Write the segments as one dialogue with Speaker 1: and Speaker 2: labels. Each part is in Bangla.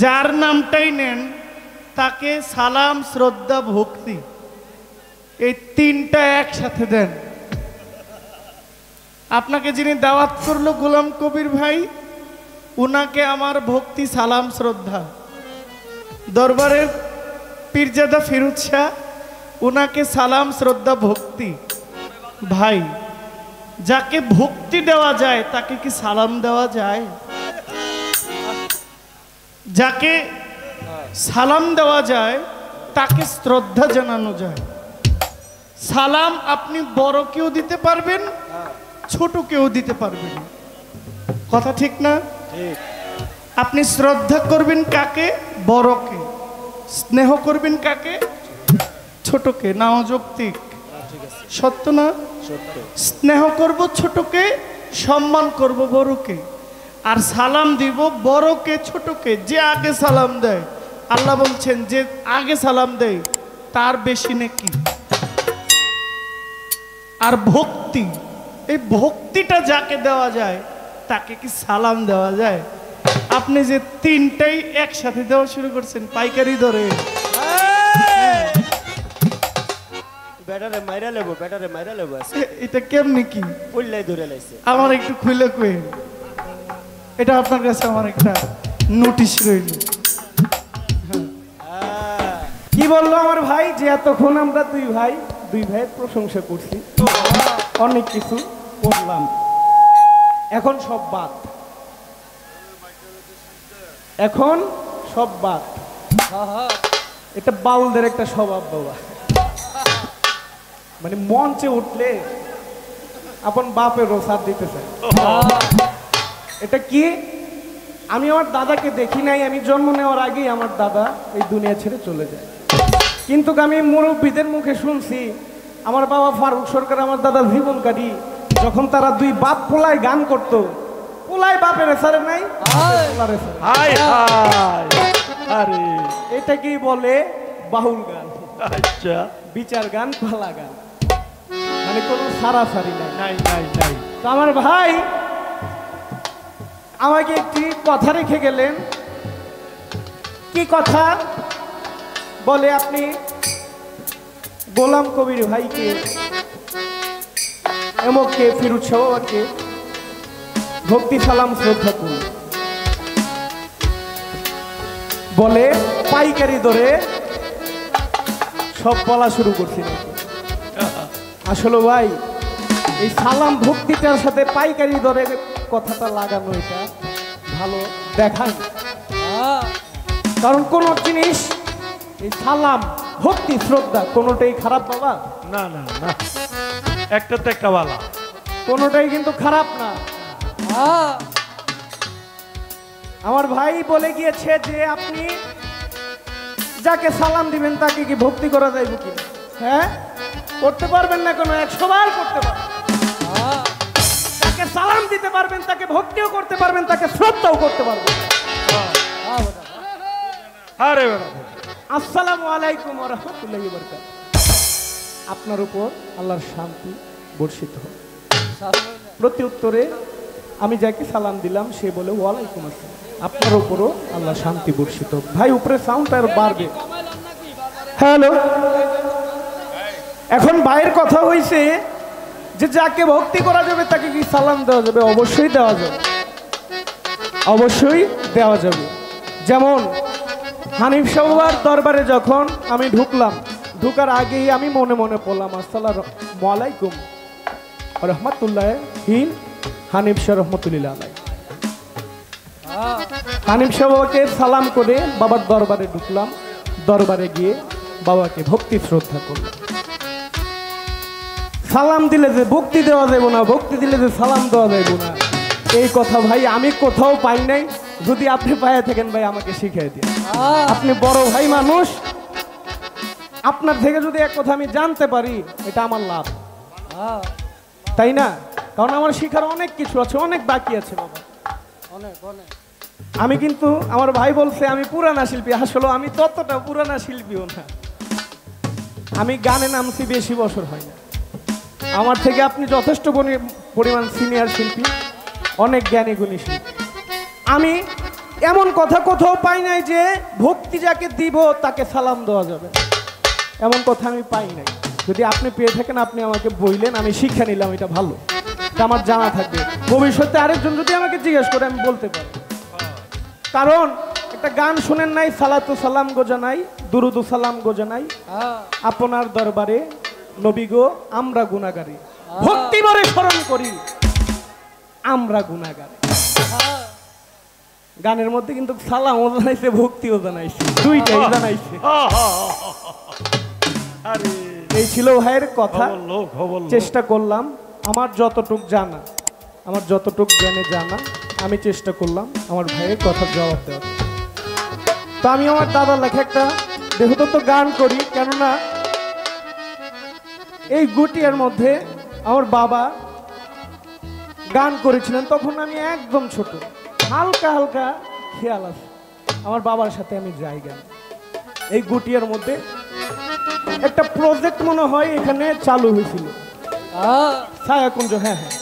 Speaker 1: যার নামটাই নেন তাকে সালাম শ্রদ্ধা ভক্তি এই তিনটা একসাথে দেন। আপনাকে যিনি দাওয়াত করলো গোলাম কবির ভাই, উনাকে আমার ভক্তি সালাম শ্রদ্ধা। দরবারের পীরজাদা ফিরোজ শাহ, উনাকে সালাম শ্রদ্ধা ভক্তি। ভাই, যাকে ভক্তি দেওয়া যায় তাকে কি সালাম দেওয়া যায়? যাকে সালাম দেওয়া যায় তাকে শ্রদ্ধা জানানো যায়। সালাম আপনি বড়কেও দিতে পারবেন, ছোটকেও দিতে পারবেন। কথা ঠিক না? আপনি শ্রদ্ধা করবেন কাকে? বড়কে। স্নেহ করবেন কাকে? ছোটকে। না অযৌক্তিক? সত্য না? স্নেহ করব ছোটকে, সম্মান করব বড়কে, আর সালাম দিব বড়কে ছোটকে। যে আগে সালাম দেয়, আল্লাহ বলছেন যে আগে সালাম দেয় তার বেশি নেকি। আর ভক্তি, এই ভক্তিটা যাকে দেওয়া যায় তাকে কি সালাম দেওয়া যায়? আপনি যে তিনটাই একসাথে দেওয়া শুরু করছেন পাইকারি দরে, এটা কেমনি কি? আমার একটু খুলে কই, এটা আপনার কাছে আমার একটা নোটিশ রইল।
Speaker 2: কি বললো আমার ভাই যে এতক্ষণ আমরা দুই ভাইয়ের প্রশংসা করছি, অনেক কিছু করলাম, এখন সব বাদ, এখন সব বাদ। এটা বাউলদের একটা স্বভাব বাবা, মানে মঞ্চে উঠলে আপন বাপের রোসার দিতে চায়। এটা কি? আমি আমার দাদাকে দেখি নাই, আমি জন্ম নেওয়ার আগেই আমার দাদা এই দুনিয়া ছেড়ে চলে যায়, কিন্তু আমি মুরব্বীদের মুখে শুনছি আমার বাবা ফারুক সরকার, আমার দাদা জীবন কাটি, যখন তারা দুই বাপ পোলায় গান করতো, পোলায় বাপের এসারে নাই, আরে এটা কি বলে? বাউল গান। আচ্ছা, বিচার গান, পালা গান, মানে কোনো সারাসারি নাই। তো আমার ভাই আমাকে একটি কথা রেখে গেলেন। কি কথা বলে? আপনি গোলাম কবির ভাইকে, এমককে, ফিরোজ শাহকে ভক্তি সালাম শ্রদ্ধা করুন বলে পাইকারি দরে সব বলা শুরু করছি নাকি? আসলে ভাই এই সালাম ভক্তিটার সাথে পাইকারি দরের কথাটা লাগানো এটা ভালো দেখায়, কারণ কোন জিনিস এই সালাম ভক্তি শ্রদ্ধা কোনোটাই খারাপ বাবা
Speaker 3: না, না না, একটা তো একটা বালা,
Speaker 2: কোনোটাই কিন্তু খারাপ না। আমার ভাই বলে গিয়েছে যে আপনি যাকে সালাম দিবেন তাকে কি ভক্তি করা যাইবে কি? হ্যাঁ, করতে পারবেন না, কোনো 100 বার করতে পারবেন। তাকে সালাম দিতে পারবেন, তাকে ভক্তিও করতে পারবেন, তাকে শ্রদ্ধাও করতে পারবেন।
Speaker 3: আরে
Speaker 2: আসসালামু আলাইকুম ওয়া রাহমাতুল্লাহি ওয়া বারাকাতুহু। আপনার উপর আল্লাহর শান্তি বর্ষিত হোক। প্রতি উত্তরে আমি যাকে সালাম দিলাম সে বলে ওয়ালাইকুম আসসালাম, আপনার উপরও আল্লাহ শান্তি বর্ষিত হোক। ভাই উপরে সাউন্ডটা আর বাড়বে। হ্যালো, এখন ভাইয়ের কথা হয়েছে যে যাকে ভক্তি করা যাবে তাকে কি সালাম দেওয়া যাবে? অবশ্যই দেওয়া যাবে, অবশ্যই দেওয়া যাবে। যেমন হানিফ সাহেবের দরবারে যখন আমি ঢুকলাম, ঢুকার আগেই আমি মনে মনে পড়লাম আসসালামু আলাইকুম রহমতুল্লাহ হিন হানিফ শাহ রহমতুল্লাহ আলাই। হানিফ সাহেবকে সালাম করে বাবার দরবারে ঢুকলাম, দরবারে গিয়ে বাবাকে ভক্তি শ্রদ্ধা করলাম। সালাম দিলে যে ভক্তি দেওয়া যাবে না, ভক্তি দিলে যে সালাম দেওয়া যাবে না, এই কথা ভাই আমি কোথাও পাই নাই। যদি আপনি পায়ে থাকেন ভাই আমাকে শিখিয়ে দিন। আপনি বড় ভাই মানুষ, আপনার থেকে যদি এক কথা আমি জানতে পারি এটা আমার লাভ, তাই না? কারণ আমার শিখার অনেক কিছু আছে, অনেক বাকি আছে বাবা, অনেক অনেক। আমি কিন্তু আমার ভাই বলছে আমি পুরানা শিল্পী, আসলে আমি ততটা পুরানা শিল্পীও না, আমি গানে নামছি বেশি বছর হয় না। আমার থেকে আপনি যথেষ্ট পরিমাণ সিনিয়র শিল্পী, অনেক জ্ঞানী গুণী শিল্পী। আমি এমন কথা কোথাও পাই নাই যে ভক্তি যাকে দিব তাকে সালাম দেওয়া যাবে, এমন কথা আমি পাই নাই। যদি আপনি পেয়ে থাকেন আপনি আমাকে বললেন, আমি শিক্ষা নিলাম, এটা ভালো, এটা আমার জানা থাকবে। ভবিষ্যতে আরেকজন যদি আমাকে জিজ্ঞেস করে আমি বলতে পারি। কারণ একটা গান শুনেন নাই, সালাতু সালাম গো জানাই, দুরুদু সালাম গো জানাই আপনার দরবারে নবী গো আমরা গুনাহগারী, ভক্তি ভরে স্মরণ করি আমরা গুনাহগারী। গানের মধ্যে কিন্তু সালামও জানাইছে, ভক্তিও জানাইছে, দুইটাই জানাইছে।
Speaker 3: আরে
Speaker 2: এই ছিল ভাইয়ের কথা। চেষ্টা করলাম আমার যতটুক জানা, আমার যতটুক জ্ঞানে জানা, আমি চেষ্টা করলাম আমার ভাইয়ের কথা জবাব দেওয়ার। তো আমি আমার দাদার লেখা একটা দেহতত্ত্ব গান করি, কেননা এই গুটিয়ার মধ্যে আমার বাবা গান করেছিলেন, তখন আমি একদম ছোট, হালকা হালকা খেয়াল আছে। আমার বাবার সাথে আমি যাই গান। এই গুটিয়ার মধ্যে একটা প্রজেক্ট মনে হয় এখানে চালু হয়েছিল, ছায়াকুঞ্জ, হ্যাঁ হ্যাঁ,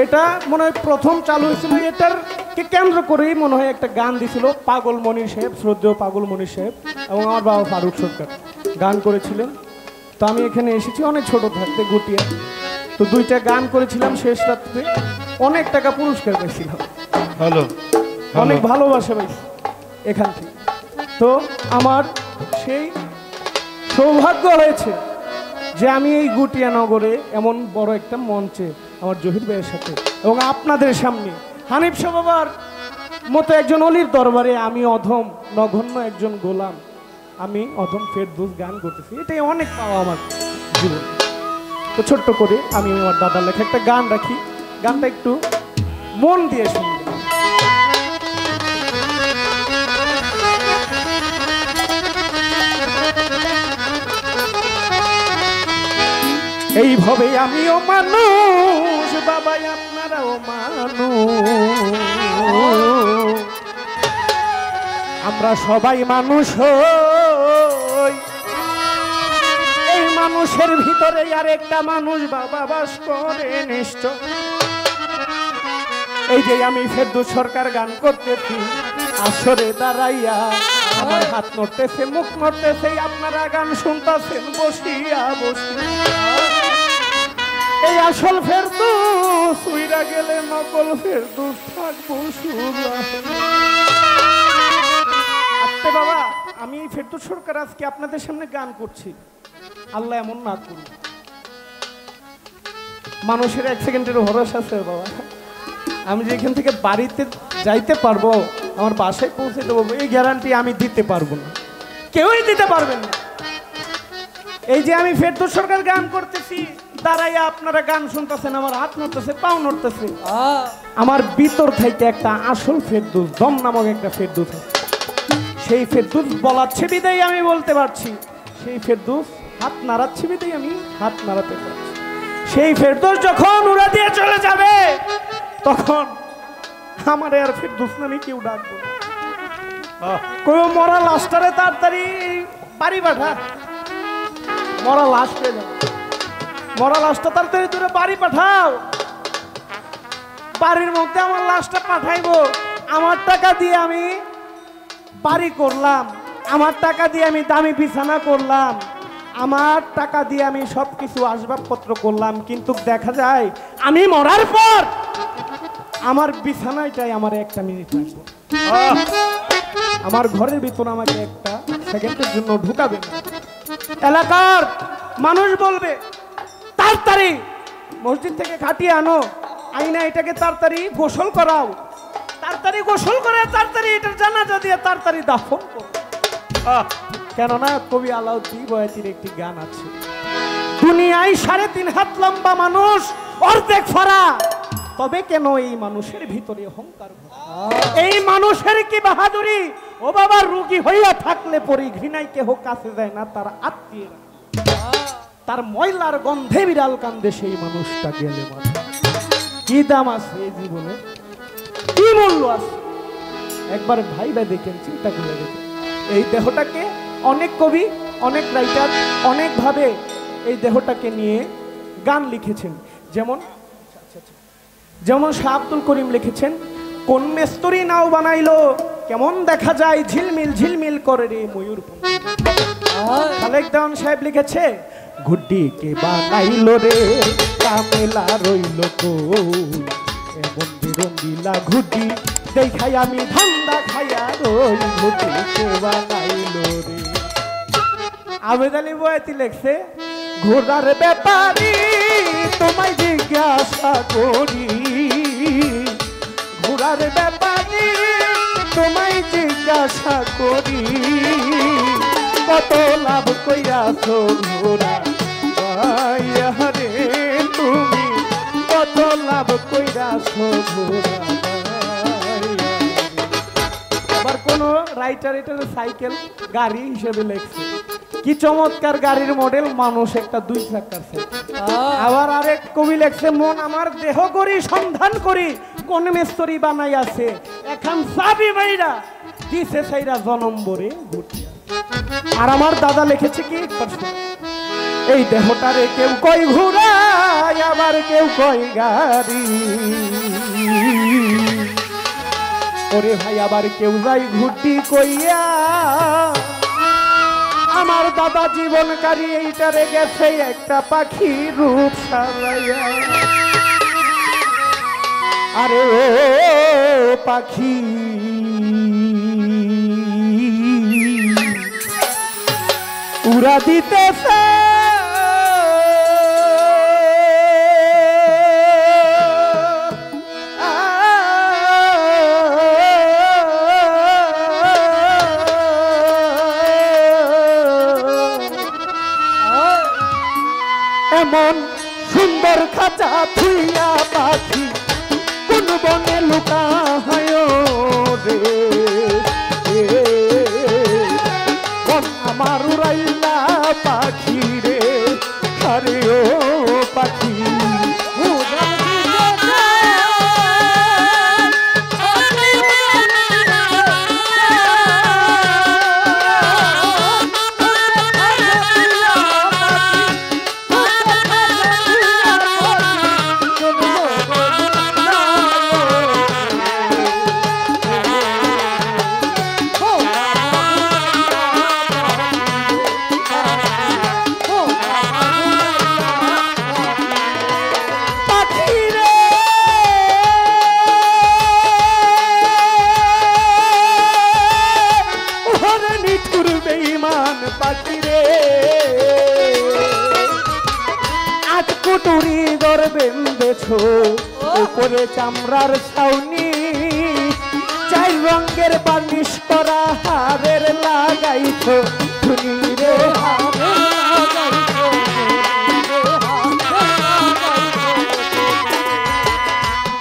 Speaker 2: এটা মনে হয় প্রথম চালু হয়েছিল। এটার কে কেন্দ্র করেই মনে হয় একটা গান দিছিল পাগল মনির সাহেব, শ্রদ্ধেয় পাগল মনির সাহেব এবং আমার বাবা ফারুক সরকার গান করেছিলেন। তো আমি এখানে এসেছি অনেক ছোট থাকতে গুটিয়া, তো দুইটা গান করেছিলাম। শেষ রাত্রে অনেক টাকা পুরস্কার পেয়েছিলাম,
Speaker 3: হ্যালো,
Speaker 2: অনেক ভালোবাসা পাইছি এখান থেকে। তো আমার সেই সৌভাগ্য হয়েছে যে আমি এই গুটিয়া নগরে এমন বড় একটা মঞ্চে আমার জহির ভাইয়ের সাথে এবং আপনাদের সামনে হানিফ শাহ বাবার মতো একজন অলির দরবারে আমি অধম নগণ্য একজন গোলাম, আমি অধম ফেরদৌস গান করতেছি। এটাই অনেক পাওয়া আমার জীবন। তো ছোট্ট করে আমি আমার দাদার লেখা একটা গান রাখি, গানটা একটু মন দিয়ে শুনবেন। এইভাবে আমিও মানুষ, বাবাই আপনারাও মানুষ, আমরা সবাই মানুষ হই। এই মানুষের ভিতরে আর একটা মানুষ বাবা বাস করে নিশ্চয়। এই যে আমি ফেরদৌস সরকার গান করতেছি, আসরে দাঁড়াইয়া আমার হাত নড়তেছে, মুখ নড়তেছে, আপনারা গান শুনতেছেন বসিয়া বসিয়া। এই আসল ফেরদৌস উইরা গেলে নকল ফেরদৌস থাকবো শুধু। আচ্ছা বাবা, আমি ফেরদৌস সরকার আজকে আপনাদের সামনে গান করছি, আল্লাহ এমন না করুন। মানুষের এক সেকেন্ডের ভরসা আছে বাবা। আমি যে এখান থেকে বাড়িতে যাইতে পারবো, আমার বাসায় পৌঁছে দেবো, এই গ্যারান্টি আমি দিতে পারবো না, কেউই দিতে পারবেন না। এই যে আমি ফেরদৌস সরকার গান করতেছি, দাঁড়াইয়া আপনারা গান শুনতেছেন, আমার হাত নড়তেছে, পাও নড়তেছে, আমার ভিতর থেকে একটা আসল ফেরদৌস, দম নামক একটা ফেরদৌস আছে। সেই ফেরদৌস বলাচ্ছে বিদায় আমি বলতে পারছি, সেই ফেরদৌস হাত নাড়াচ্ছে বিদায় আমি হাত নাড়াতে পারছি। সেই ফেরদৌস যখন উড়া দিয়ে চলে যাবে, তখন আমার আর ফেরদৌস নামে কেউ ডাকবো না। কোন মরা লাশটারে তাড়াতাড়ি বাড়ি পাঠা, মরা লাশ পেয়ে যাবে, মরা লাশটা তাড়াতাড়ি তোরে বাড়ি পাঠাও। বাড়ির মধ্যে আমার লাশটা পাঠাইবো, আমার টাকা দিয়ে আমি বাড়ি করলাম, আমার টাকা দিয়ে আমি দামি বিছানা করলাম, আমার টাকা দিয়ে আমি সবকিছু আসবাবপত্র করলাম, কিন্তু দেখা যায় আমি মরার পর আমার বিছানাটাই আমার একটা মিনিট লাগবে, আমার ঘরের ভিতর আমাকে একটা সেকেন্ডের জন্য ঢুকাবে না। এলাকার মানুষ বলবে তাড়াতাড়ি মসজিদ থেকে খাটিয়ে আনো, আইনা এটাকে তাড়াতাড়ি গোসল করাও, তাড়াতাড়ি গোসল করে তাড়াতাড়ি এটার জানাজা দিয়ে তাড়াতাড়ি দাফন করো। কেননা কবি আলাউদ্দিন বয়াতির একটি গান আছে, দুনিয়ায় 3.5 হাত লম্বা মানুষ অর্ধেক ফারা, তবে কেন এই মানুষের ভিতরে অহংকার? এই মানুষের কি বাহাদুরি! ও বাবা, রোগী হইয়া থাকলে পরে ঘৃণায় কেহ কাছে যায় না, তার আত্মীয়রা, তার ময়লার গন্ধে বিড়াল কান্দে, সেই মানুষটা গেলে মানে কি দাম আছে এই জীবনে, কি মূল্য আছে? একবার ভাইবা দেখেন, চিন্তা করে দেখেন। এই দেহটাকে অনেক কবি, অনেক রাইটার অনেকভাবে এই দেহটাকে নিয়ে গান লিখেছেন। যেমন শাহ আব্দুল করিম লিখেছেন, কোন মেস্তরি নাও বানাইলো কেমন দেখা যায় ঝিলমিল ঝিলমিল করে রে ময়ূর খালেক দেওয়ান সাহেব লিখেছে ঘুড্ডি কে বানাইলো রে কামেলা রইল তো এমন রঙ্গিলা ঘুড্ডি দেখাই আমি ধান্দা খাইয়া রই ঘুড্ডি কে বানাইলো রে আবেদ আলী বয়াতি লেখছে ঘোড়ার ব্যাপারী তোমায় জিজ্ঞাসা করি ঘোড়ার ব্যাপারী তোমায় জিজ্ঞাসা করি কত লাভ কইরাছ ঘোড়া রে তুমি কত লাভ কইরাছ ঘোড়া আবার কোন রাইটার এটার সাইকেল গাড়ি হিসেবে লেখছে কি চমৎকার গাড়ির মডেল মানুষ একটা 2 চাকার আবার আরেক কবি লেখছে মন আমার দেহ করি সন্ধান করি কোন মিস্ত্রি বানাই আছে এখন চাবি বাইরা দিছে সাইরা জনম বরে ঘুরতে আর আমার দাদা লিখেছে কি এই দেহটারে কেউ কই ঘুরায় আবার কেউ কই গাড়ি ওরে ভাই আবার কেউ যাই ঘুরতি কইয়া আমার দাদা জীবনকারী এইটারে গেছে একটা পাখি রূপ সাজাইয়া আরে ও পাখি উড়া দিতেছে এমন সুন্দর খাঁচা থুইয়া পাখি কোন বনে লুকায় রে আমার উড়াইলা পাখি রে আরে ও পাখি কুটুরি দর বেঁধেছ উপরে চামড়ার ছাউনি চাই রঙের বানিশ করা হারের লাগাইছ ধুনি রে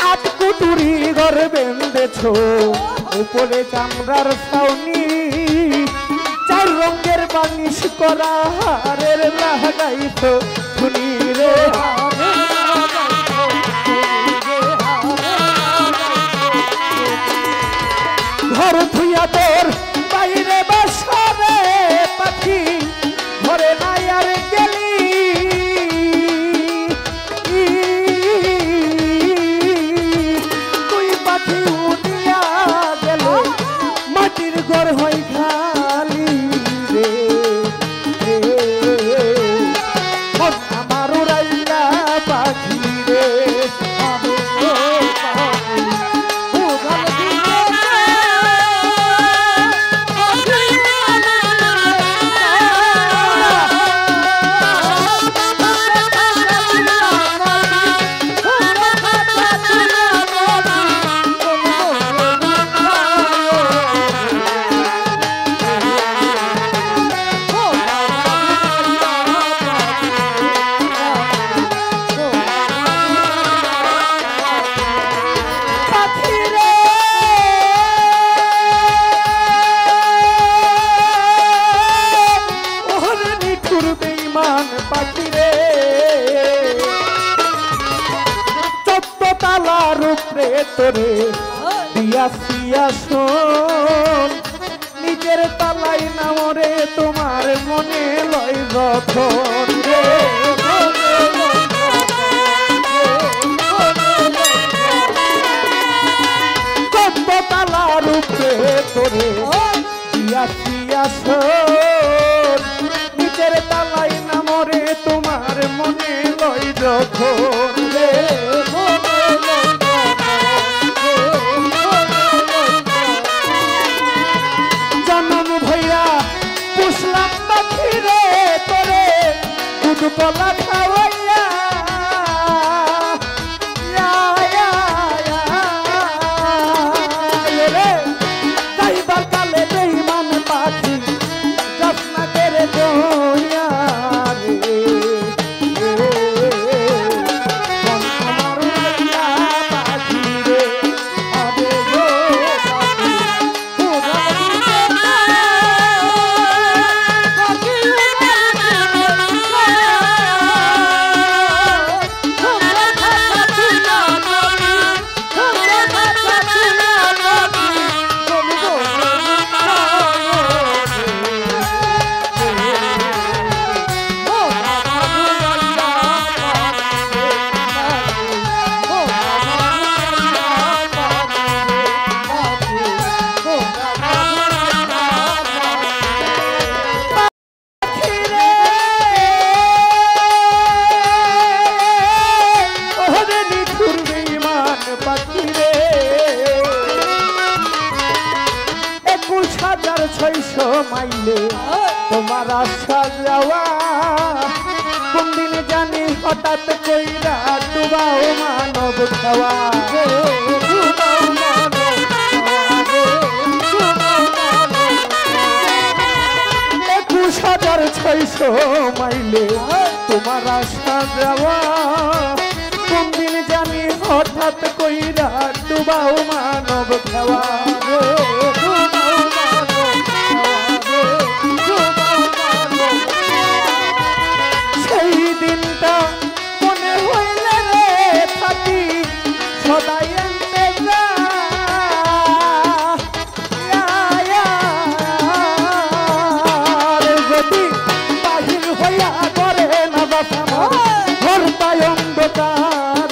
Speaker 2: আট কুটুরি দর বেঁধেছ উপরে চামড়ার ছাউনি চাই রঙের বানিশ করা হারের লাগাইছ ধুনি রে ঘর থুইয়া তোর বাইরে বাসরে পাখি ঘরে নাই আর গেলি তুই পাখি উঠিয়া গেল মাটির ঘর হই খালি রে আমার উড়াইলা পাখি রে তোরে দিয়াছিয়া শোন নিজের তালাই নামরে তোমার মনে লয় যখন রে কলা খাওয়াইয়া যাইবার কালে বেঈমান পাখি যত্না করে দইয়া রে আমার উড়াইয়া পাখি রে আরে গো পাখি মাইলে তোমার আশা যাওয়া কোন দিন জানি হঠাৎ কইরা ডুবাও মানব খাওয়া 21,600 মাইলে তোমার আশা যাওয়া কোন দিন জানি হঠাৎ কইরা ডুবাও মানব খাওয়া সেই দিনটা মনে হইলে রে থাকি সদাই যদি বাহির হইয়া করে না বাসানো ঘর তাই অন্ধকার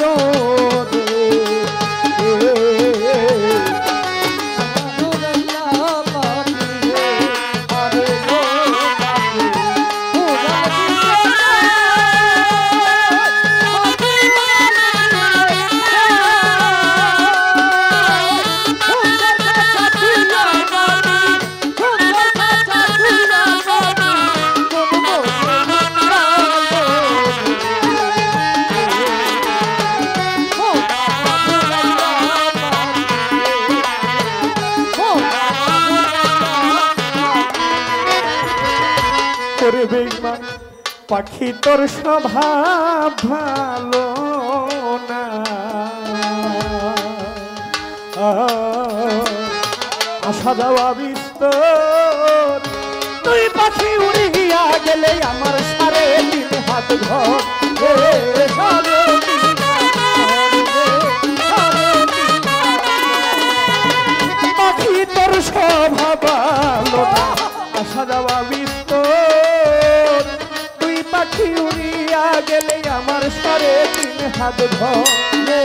Speaker 2: পাখি তোর স্বভাব ভালো না আশা যাওয়া বিস্তর তুই পাখি উড়িয়া গেলে আমার সাড়ে 3 হাত ঘর পাখি তোর স্বভাব ভালো না আশা যাওয়া বিস্তর পাখি উড়িয়া গেলে আমার সাড়ে 3 হাত ঘরে